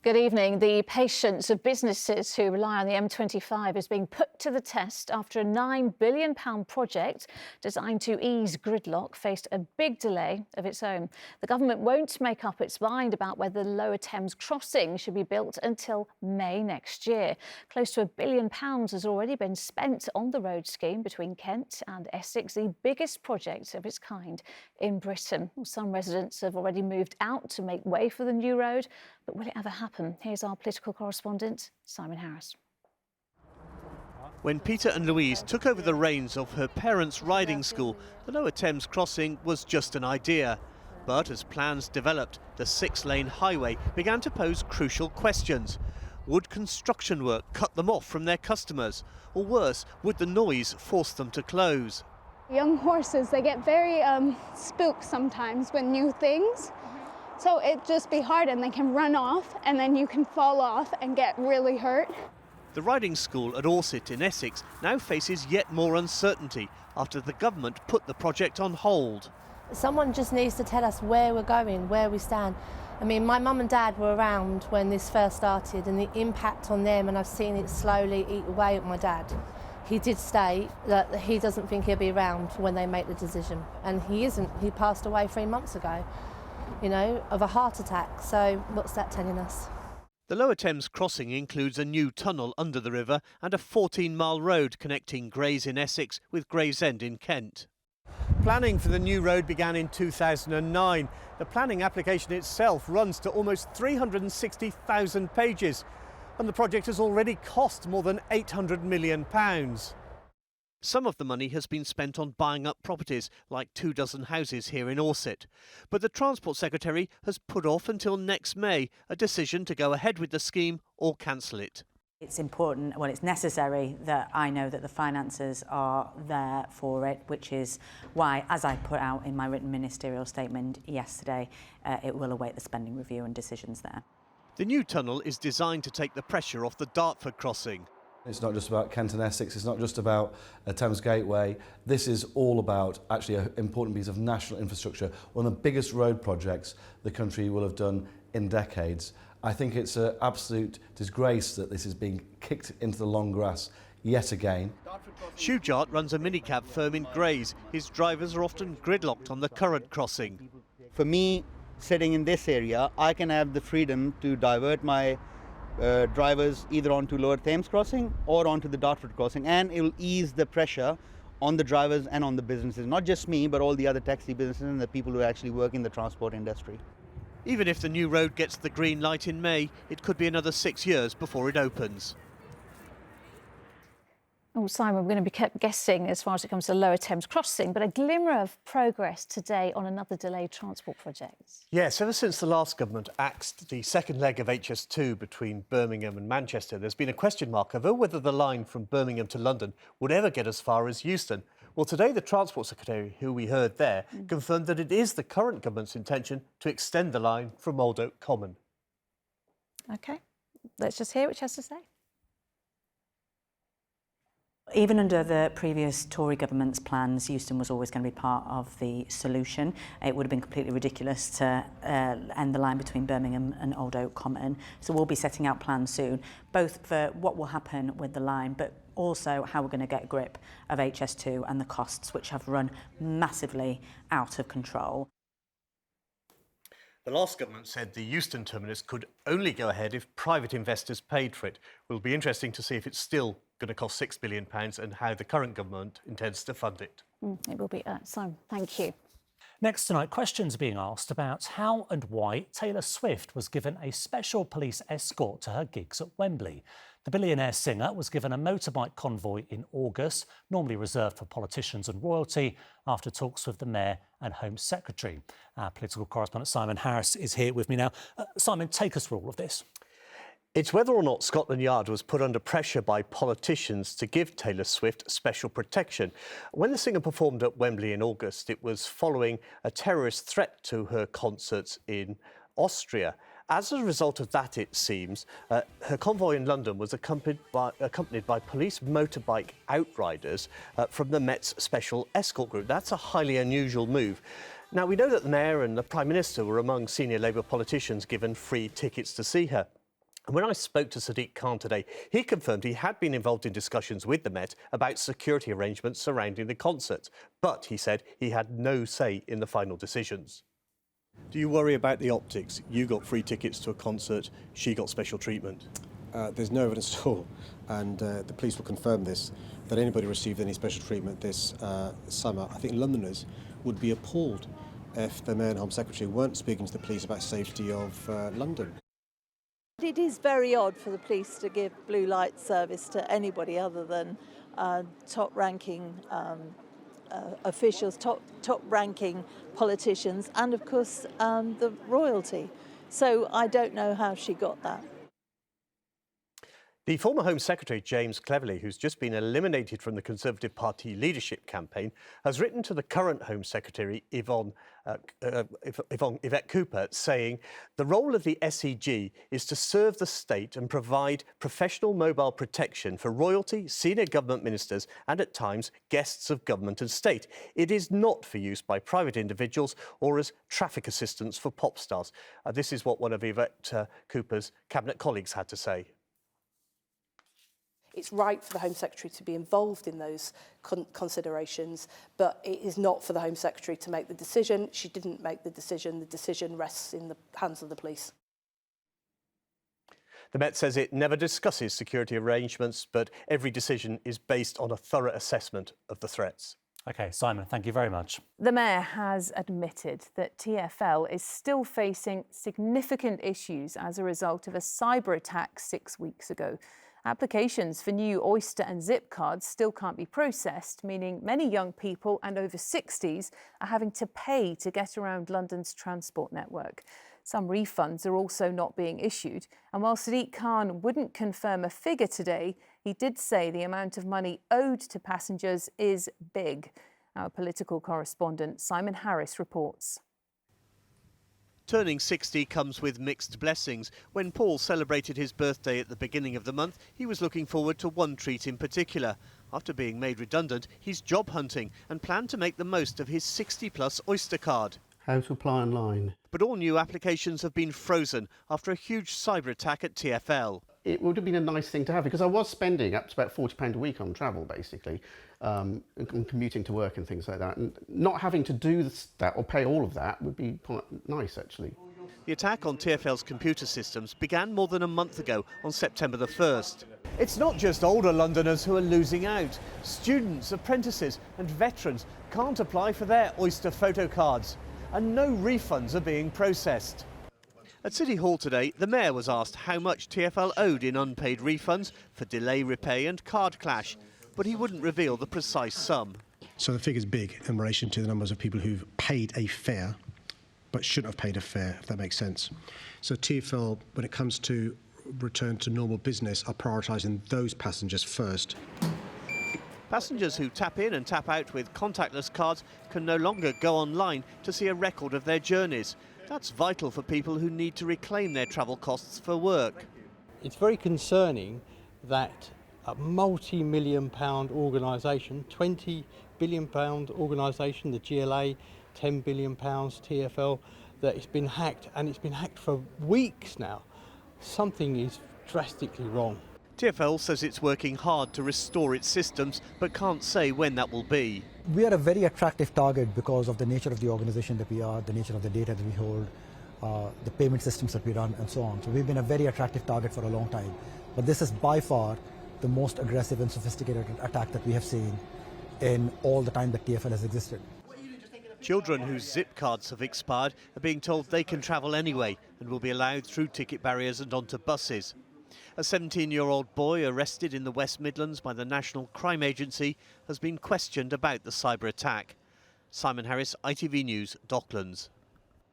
Good evening. The patience of businesses who rely on the M25 is being put to the test after a £9 billion project designed to ease gridlock faced a big delay of its own. The government won't make up its mind about whether the Lower Thames crossing should be built until May next year. Close to £1 billion has already been spent on the road scheme between Kent and Essex, the biggest project of its kind in Britain. Some residents have already moved out to make way for the new road, but will it ever happen? Here's our political correspondent, Simon Harris. When Peter and Louise took over the reins of her parents' riding school, the Lower Thames crossing was just an idea. But as plans developed, the 6-lane highway began to pose crucial questions. Would construction work cut them off from their customers? Or worse, would the noise force them to close? Young horses, they get very spooked sometimes with new things. So it just be hard and they can run off and then you can fall off and get really hurt. The riding school at Orsett in Essex now faces yet more uncertainty after the government put the project on hold. Someone just needs to tell us where we're going, where we stand. I mean, my mum and dad were around when this first started and the impact on them, and I've seen it slowly eat away at my dad. He did state that he doesn't think he'll be around when they make the decision, and he isn't. He passed away 3 months ago, you know, of a heart attack. So what's that telling us? The Lower Thames crossing includes a new tunnel under the river and a 14-mile road connecting Grays in Essex with Gravesend in Kent. Planning for the new road began in 2009. The planning application itself runs to almost 360,000 pages, and the project has already cost more than £800 million. Some of the money has been spent on buying up properties, like 24 houses here in Orsett. But the Transport Secretary has put off until next May a decision to go ahead with the scheme or cancel it. It's important, well, it's necessary that I know that the finances are there for it, which is why, as I put out in my written ministerial statement yesterday, it will await the spending review and decisions there. The new tunnel is designed to take the pressure off the Dartford crossing. It's not just about Kent and Essex, it's not just about Thames Gateway. This is all about actually an important piece of national infrastructure, one of the biggest road projects the country will have done in decades. I think it's an absolute disgrace that this is being kicked into the long grass yet again. Shujat runs a minicab firm in Grays. His drivers are often gridlocked on the current crossing. For me, sitting in this area, I can have the freedom to divert my drivers either onto Lower Thames crossing or onto the Dartford crossing, and it will ease the pressure on the drivers and on the businesses, not just me, but all the other taxi businesses and the people who actually work in the transport industry. Even if the new road gets the green light in May, it could be another 6 years before it opens. Oh, Simon, we're going to be kept guessing as far as it comes to the Lower Thames crossing, but a glimmer of progress today on another delayed transport project. Yes, ever since the last government axed the second leg of HS2 between Birmingham and Manchester, there's been a question mark over whether the line from Birmingham to London would ever get as far as Euston. Well, today the Transport Secretary, who we heard there, confirmed that it is the current government's intention to extend the line from Old Oak Common. OK, let's just hear what she has to say. Even under the previous Tory government's plans, Euston was always going to be part of the solution. It would have been completely ridiculous to end the line between Birmingham and Old Oak Common. So we'll be setting out plans soon, both for what will happen with the line, but also how we're going to get a grip of HS2 and the costs, which have run massively out of control. The last government said the Euston terminus could only go ahead if private investors paid for it. It will be interesting to see if it's still going to cost £6 billion and how the current government intends to fund it. It will be. Simon, thank you. Next tonight, questions being asked about how and why Taylor Swift was given a special police escort to her gigs at Wembley. The billionaire singer was given a motorbike convoy in August, normally reserved for politicians and royalty, after talks with the Mayor and Home Secretary. Our political correspondent Simon Harris is here with me now. Simon, take us through all of this. It's whether or not Scotland Yard was put under pressure by politicians to give Taylor Swift special protection. When the singer performed at Wembley in August, it was following a terrorist threat to her concerts in Austria. As a result of that, it seems, her convoy in London was accompanied by police motorbike outriders from the Met's Special Escort Group. That's a highly unusual move. Now, we know that the Mayor and the Prime Minister were among senior Labour politicians given free tickets to see her. And when I spoke to Sadiq Khan today, he confirmed he had been involved in discussions with the Met about security arrangements surrounding the concert. But he said he had no say in the final decisions. Do you worry about the optics? You got free tickets to a concert, she got special treatment. There's no evidence at all, and the police will confirm this, that anybody received any special treatment this summer. I think Londoners would be appalled if the Mayor and Home Secretary weren't speaking to the police about safety of London. It is very odd for the police to give blue light service to anybody other than top-ranking officials, top-ranking politicians, and of course the royalty. So I don't know how she got that. The former Home Secretary, James Cleverly, who's just been eliminated from the Conservative Party leadership campaign, has written to the current Home Secretary, Yvette Cooper, saying the role of the SEG is to serve the state and provide professional mobile protection for royalty, senior government ministers and, at times, guests of government and state. It is not for use by private individuals or as traffic assistance for pop stars. This is what one of Yvette Cooper's cabinet colleagues had to say. It's right for the Home Secretary to be involved in those considerations, but it is not for the Home Secretary to make the decision. She didn't make the decision rests in the hands of the police. The Met says it never discusses security arrangements, but every decision is based on a thorough assessment of the threats. OK, Simon, thank you very much. The Mayor has admitted that TfL is still facing significant issues as a result of a cyber attack 6 weeks ago. Applications for new Oyster and Zip cards still can't be processed, meaning many young people and over 60s are having to pay to get around London's transport network. Some refunds are also not being issued. And while Sadiq Khan wouldn't confirm a figure today, he did say the amount of money owed to passengers is big. Our political correspondent Simon Harris reports. Turning 60 comes with mixed blessings. When Paul celebrated his birthday at the beginning of the month, he was looking forward to one treat in particular. After being made redundant, he's job hunting and planned to make the most of his 60-plus Oyster card. How to apply online. But all new applications have been frozen after a huge cyber attack at TfL. It would have been a nice thing to have because I was spending up to about £40 a week on travel, basically, on commuting to work and things like that. And not having to do that or pay all of that would be quite nice, actually. The attack on TfL's computer systems began more than a month ago on September the 1st. It's not just older Londoners who are losing out. Students, apprentices and veterans can't apply for their Oyster photo cards, and no refunds are being processed. At City Hall today, the Mayor was asked how much TfL owed in unpaid refunds for delay repay and card clash, but he wouldn't reveal the precise sum. So the figure's big in relation to the numbers of people who've paid a fare but shouldn't have paid a fare, if that makes sense. So TfL, when it comes to return to normal business, are prioritising those passengers first. Passengers who tap in and tap out with contactless cards can no longer go online to see a record of their journeys. That's vital for people who need to reclaim their travel costs for work. It's very concerning that a multi-million-pound organisation, £20 billion organisation, the GLA, £10 billion TfL, that it's been hacked, and it's been hacked for weeks now. Something is drastically wrong. TfL says it's working hard to restore its systems, but can't say when that will be. We are a very attractive target because of the nature of the organisation that we are, the nature of the data that we hold, the payment systems that we run, and so on. So we've been a very attractive target for a long time. But this is by far the most aggressive and sophisticated attack that we have seen in all the time that TfL has existed. Children whose Zip cards have expired are being told they can travel anyway and will be allowed through ticket barriers and onto buses. A 17-year-old boy arrested in the West Midlands by the National Crime Agency has been questioned about the cyber attack. Simon Harris, ITV News, Docklands.